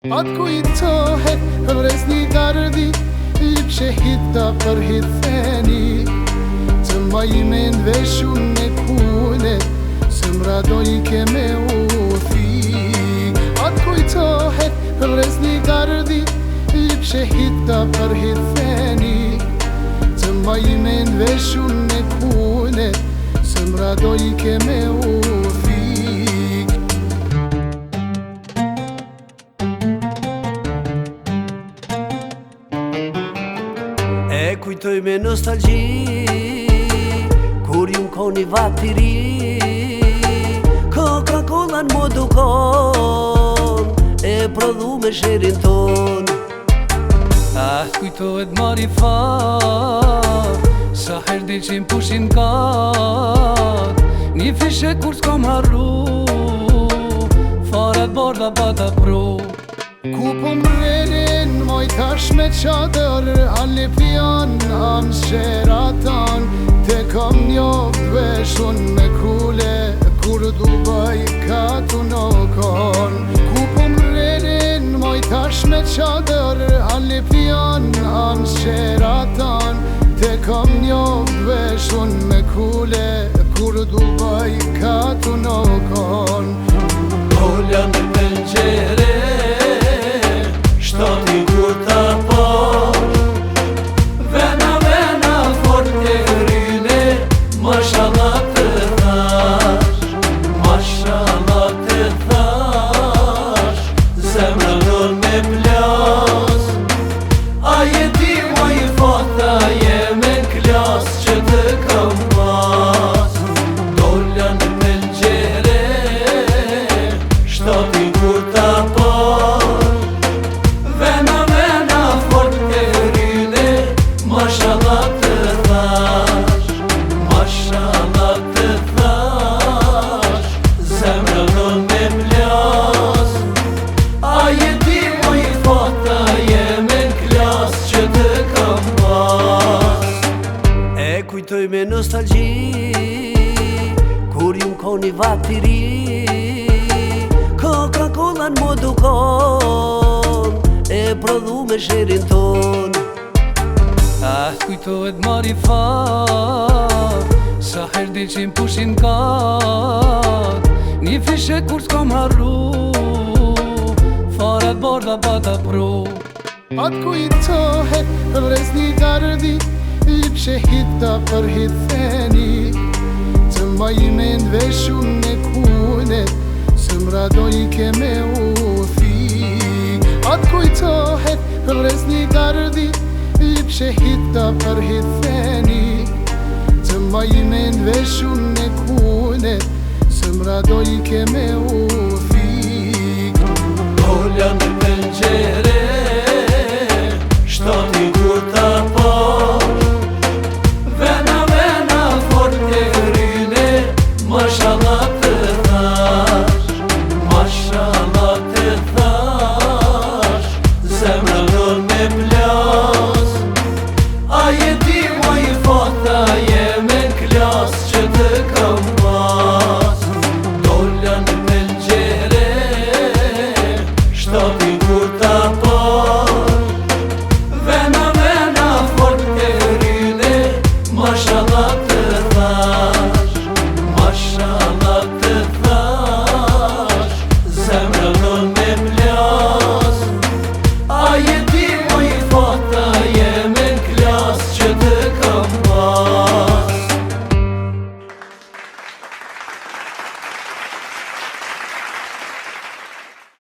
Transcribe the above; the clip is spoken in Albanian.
Atë kujtohet vres një gardi, lip që hita për hiteni, të ma i men veshun me kune, se mradoj ke me uthi. Atë kujtohet vres një gardi, lip që hita për hiteni, të ma i men veshun me kune, se mradoj ke me uthi. E kujtoj me nostalgji kur ju m'koni vatiri, Coca-Cola në modukon e prodhu me sherin ton. Kujtohet marifat, sa her di që pushin kat, një fishe kur s'kom harru, farat borda bata pru. Ku po mrenin, moj tash me qadër, halli pion, am shëratan, te kom njoh veshun me kule, kur Dubai ka tu nokon. Ku po mrenin, moj tash me qadër, halli pion, am shëratan, te kom njoh veshun me kule, kur Dubai ka tu nokon. Holla në penqere, shtati kur ta pash, vena fort e rine, mashallah të thash, mashallah të thash, zemra nën me plas. A je ti ma i fata, je me klas që të kam pas. Holla në penqere, shtati kur ta pash, vena fort e rine, mashallah të thash, mashallah të thash, zemra nën me plas. A je ti ma i fata, je me klas që të kam pas. E kujtoj me nostalgji kur ju m'koni vatiri, Coca-Cola në modukon e prodhu me sherin ton. Kujtohet marifat, sa her di që pushin kat, një fishe kur s'kom harru, farat borda bata pru. Atë kujtohet vres një gardi, lip që hita për hiteni, të ma i men veshun me kune, se mradoj ke me uthi. Atë kujtohet vres një gardi, lip që hita për hiteni, të ma i men veshun me kune, se mradoj ke me uthi.